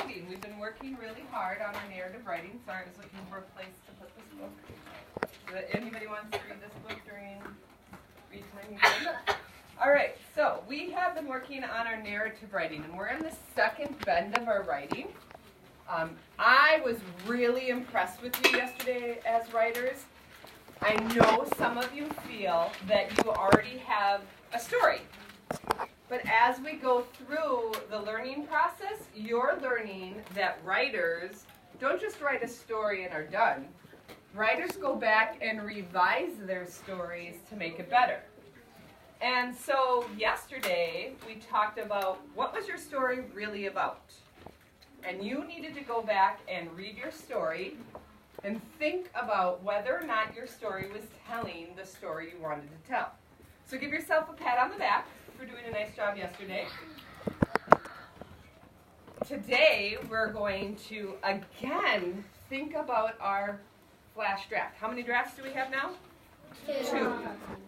writing. We've been working really hard on our narrative writing. Sorry, I was looking for a place to put this book. If anybody wants to read this book during read time, you can. All right, so we have been working on our narrative writing, and we're in the second bend of our writing. I was really impressed with you yesterday as writers. I know some of you feel that you already have a story. But as we go through the learning process, you're learning that writers don't just write a story and are done. Writers go back and revise their stories to make it better. And so yesterday we talked about what was your story really about. And you needed to go back and read your story and think about whether or not your story was telling the story you wanted to tell. So give yourself a pat on the back for doing a nice job yesterday. Today we're going to again think about our flash draft. How many drafts do we have now? Two.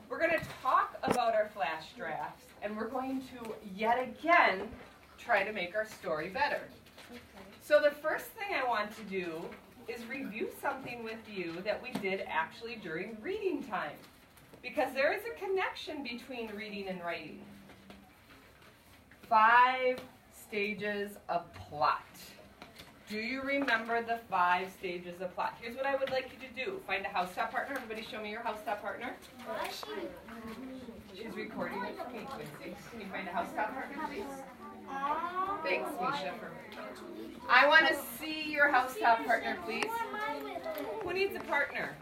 We're going to talk about our flash drafts, and we're going to yet again try to make our story better. So the first thing I want to do is review something with you that we did actually during reading time, because there is a connection between reading and writing. 5 stages of plot. Do you remember the 5 stages of plot? Here's what I would like you to do. Find a housetop partner. Everybody show me your housetop partner. She's recording it for me, Quincy. Can you find a housetop partner, please? Thanks, Misha. I want to see your housetop partner, please. Who needs a partner?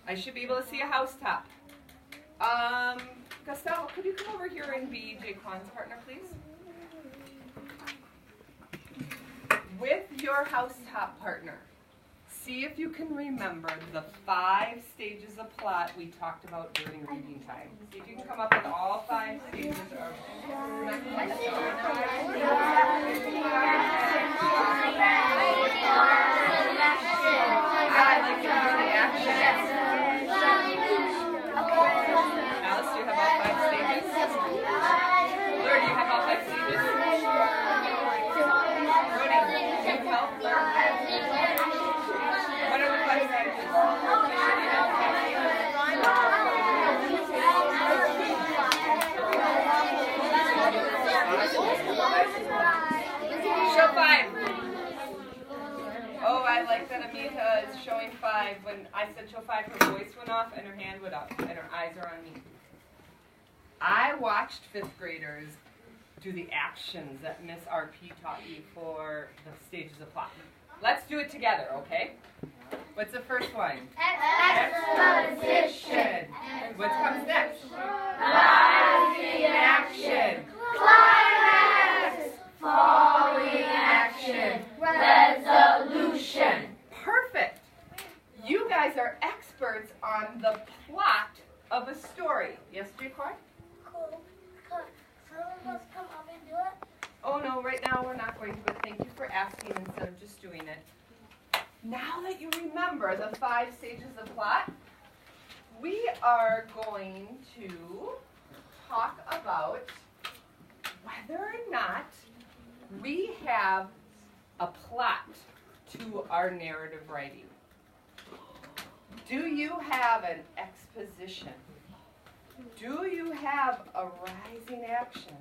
I should be able to see a housetop. Gustavo, could you come over here and be Jaquan's partner, please? With your housetop partner, see if you can remember the 5 stages of plot we talked about during reading time. See if you can come up with all 5 stages of I like to do the action. Alice, do you have all 5 stages? Laura, do you have all 5 stages? Brody, can you help? What are the 5 stages? Show 5. Oh, I like that Amita is showing 5. When I said show 5, her voice went off and her hand went up and her eyes are on me. I watched 5th graders do the actions that Miss RP taught you for the stages of plot. Let's do it together, okay? What's the first one? Exposition. What comes next? Rising action. Climax. Falling action. Resolution. Perfect. You guys are experts on the plot of a story. Yes, Jaquan? Cool. Some of us come up and do it. Oh no, right now we're not going to, but thank you for asking instead of just doing it. Now that you remember the 5 stages of plot, we are going to talk about whether or not we have a plot to our narrative writing. Do you have an exposition? Do you have a rising action,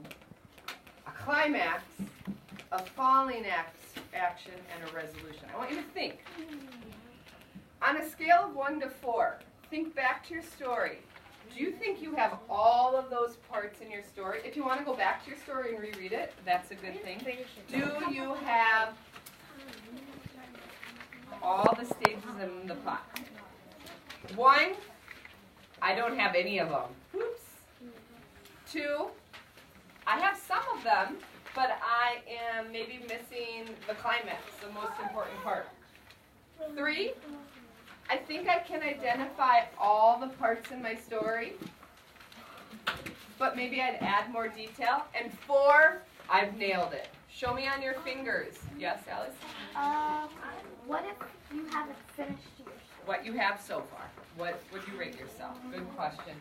a climax, a falling action, and a resolution? I want you to think. On a scale of 1 to 4, think back to your story. Do you think you have all of those parts in your story? If you want to go back to your story and reread it, that's a good thing. Do you have all the stages in the plot? 1, I don't have any of them. Oops. 2, I have some of them, but I am maybe missing the climax, the most important part. 3, I think I can identify all the parts in my story, but maybe I'd add more detail. And 4, I've nailed it. Show me on your fingers. Yes, Alice? What if you haven't finished your story? What you have so far. What would you rate yourself? Good question.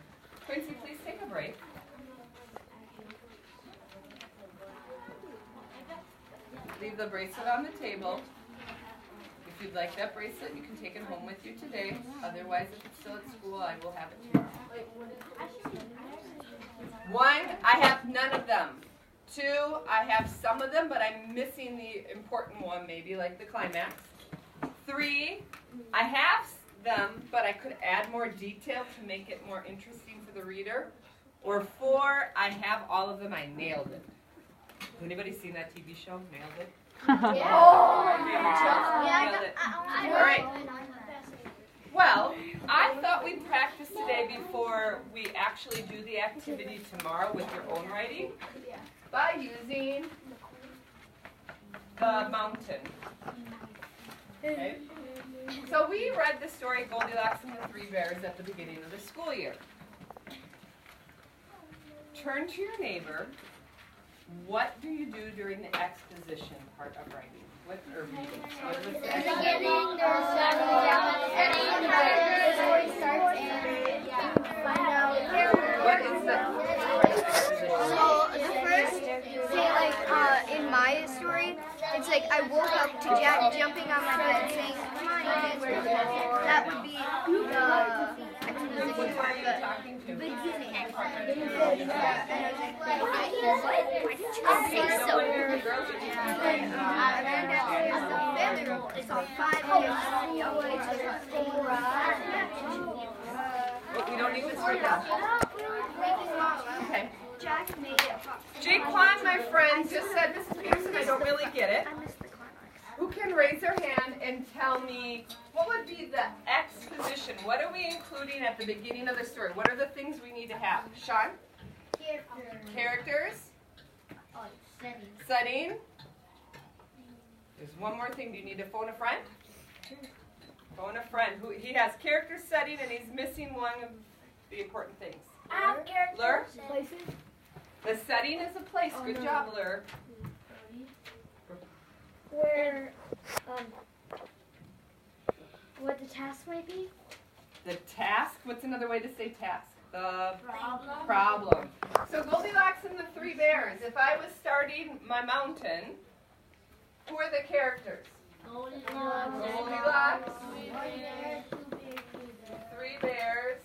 Quincy, please take a break. leave the bracelet on the table. If you'd like that bracelet, you can take it home with you today. Otherwise, if it's still at school, I will have it tomorrow. 1, I have none of them. 2, I have some of them, but I'm missing the important one, maybe like the climax. 3, I have them, but I could add more detail to make it more interesting for the reader. Or 4, I have all of them, I nailed it. Has anybody seen that TV show, Nailed It? Yeah. Nailed it. All right. Well, I thought we'd practice today before we actually do the activity tomorrow with your own writing by using the mountain. Okay? So we read the story Goldilocks and the Three Bears at the beginning of the school year. Turn to your neighbor. What do you do during the exposition part of writing? What or reading? What was the Beginning, there's setting, the story starts, and find out what is the exposition? So the first, say like in my story, it's like I woke up to Jack jumping on my bed saying, "Come on, you dance with me." That would be the exposition Who are part. you But talking to? beginning, and I was like, "Why did you say so?" The girls are And then the family room is on 5 years. Well, we don't need to start that. Okay. Jack made it. Jaquan, my friend, just said, Mrs. Peterson, I don't really get it. I missed the climax. Who can raise their hand and tell me what would be the exposition? What are we including at the beginning of the story? What are the things we need to have? Sean? Characters? Setting? There's one more thing. Do you need to phone a friend? Phone a friend. He has character, setting, and he's missing one of the important things. Lur? The setting is a place. Good job, Lur. where, what the task might be? The task. What's another way to say task? The problem. So Goldilocks and the Three Bears. If I was starting my mountain, who are the characters? Goldilocks. Three Bears.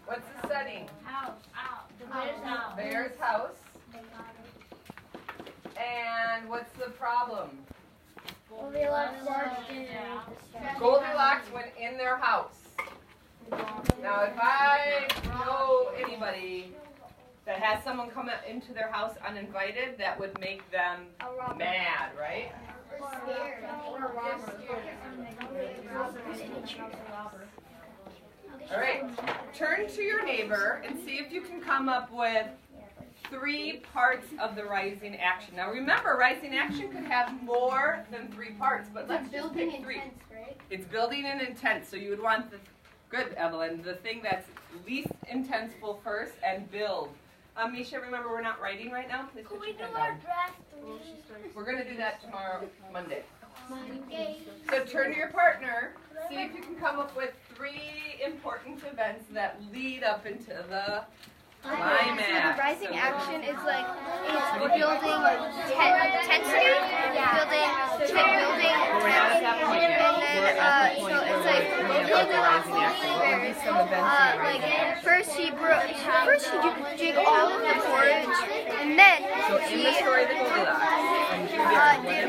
What's the setting? Bear's house. And what's the problem? Goldilocks went in their house. Now, if I know anybody that has someone come into their house uninvited, that would make them mad, right? All right. Turn to your neighbor and see if you can come up with 3 parts of the rising action. Now, remember, rising action could have more than 3 parts, but let's just pick 3. It's building and intense, so you would want the good, Evelyn. The thing that's least intenseful first and build. Misha, remember we're not writing right now. Please put your pen down. We're going to do that tomorrow, Monday. So turn to your partner. See if you can come up with 3 important events that lead up into the climax. So the rising action is like it's building intensity, building and then so it's like first she did all of the porridge and then she did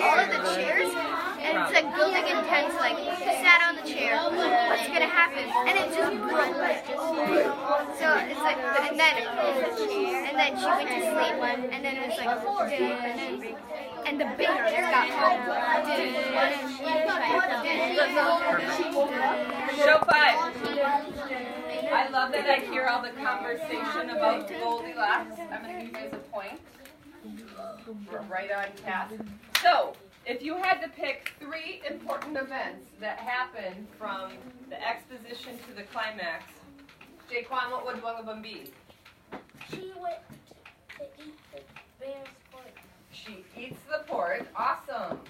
all of the chairs. And it's like building intense, like sat on the chair. What's gonna happen? And it just broke. So it's like, and then she went to sleep, and then it was like, and the bear just got Show 5. I love that I hear all the conversation about Goldilocks. I'm going to give you guys a point. We're right on task. So, if you had to pick 3 important events that happened from the exposition to the climax, Jaquan, what would one of them be? She went to eat the bear's foot. She eats the porridge. Awesome.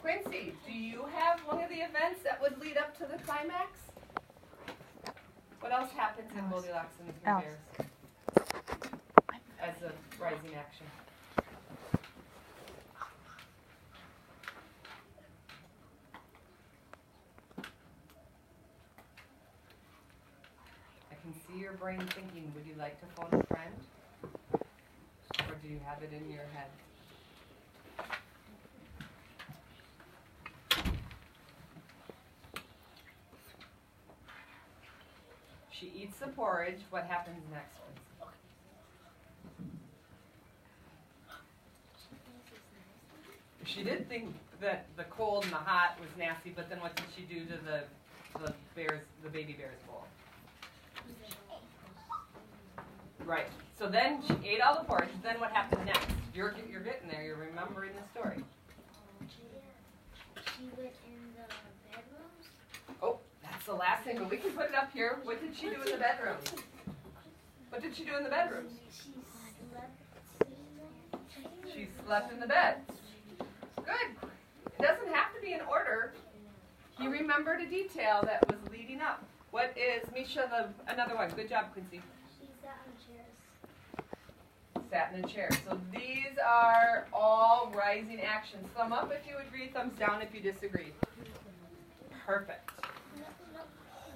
Quincy, do you have one of the events that would lead up to the climax? What else happens in Goldilocks and the Three Bears as a rising action? brain thinking? Would you like to phone a friend? Or do you have it in your head? She eats the porridge. What happens next? She did think that the cold and the hot was nasty, but then what did she do to the baby bear's bowl? Right. So then she ate all the porridge. Then what happened next? You're getting there. You're remembering the story. She went in the bedrooms. Oh, that's the last thing, but we can put it up here. What did she do in the bedrooms? What did she do in the bedrooms? She slept in the bed. Good. It doesn't have to be in order. He remembered a detail that was leading up. What is, Misha, another one? Good job, Quincy. She sat in chairs. Sat in a chair. So these are all rising actions. Thumb up if you agree, thumbs down if you disagree. Perfect.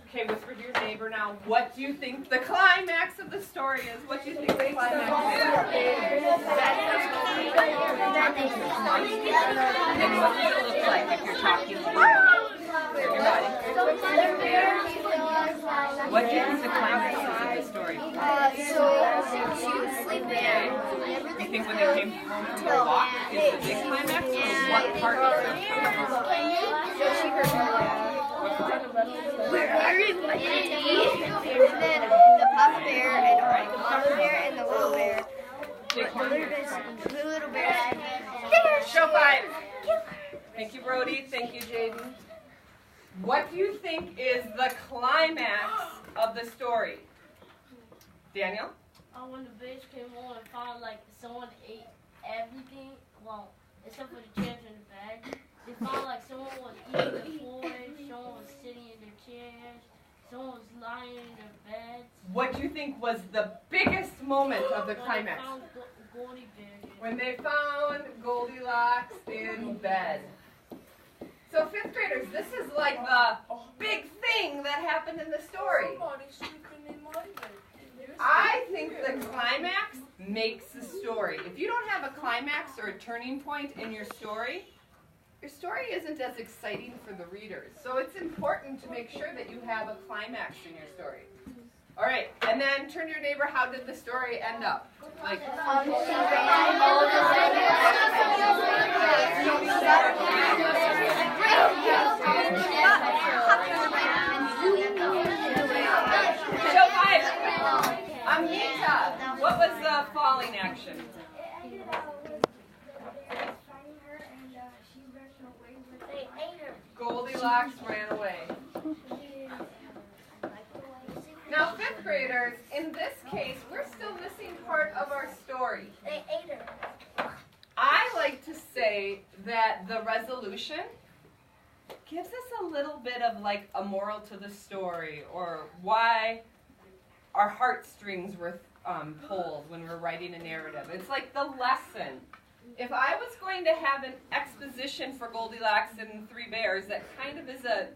Okay, whisper to your neighbor now. What do you think the climax of the story is? What do you think the climax is? And what does it look like if you're talking to your body? What do you think the climax is of the story? So she was sleeping. You think when they came home from their walk is the big climax? Or what part of the So she heard where are everybody? And then the papa bear and the mama bear and the little bear. The little bear. Show 5. Thank you, Brody. Thank you, Jaden. What do you think is the climax of the story? Daniel? When the bears came home and found like someone ate everything, well, except for the chairs and the bed. They found like someone was eating the porridge, someone was sitting in their chairs, someone was lying in their beds. What do you think was the biggest moment of the climax? Found Goldie Bear. When they found Goldilocks in bed. So 5th graders, this is like the big thing that happened in the story. I think the climax makes the story. If you don't have a climax or a turning point in your story isn't as exciting for the readers. So it's important to make sure that you have a climax in your story. All right, and then turn to your neighbor, how did the story end up? Like, Show 5. Amita, what was the falling action? Goldilocks ran away. Now, 5th graders, in this case, we're still missing part of our story. They ate her. I like to say that the resolution gives us a little bit of like a moral to the story, or why our heartstrings were pulled when we're writing a narrative. It's like the lesson. If I was going to have an exposition for Goldilocks and the 3 Bears that kind of is a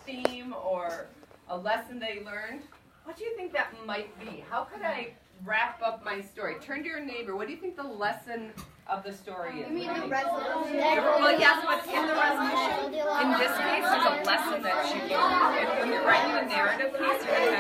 theme or a lesson they learned, what do you think that might be? How could I wrap up my story? Turn to your neighbor. What do you think the lesson of the story is? You mean the resolution? Well, yes, but in the resolution, in this case, there's a lesson that you learn. When you're writing a narrative piece, you're going to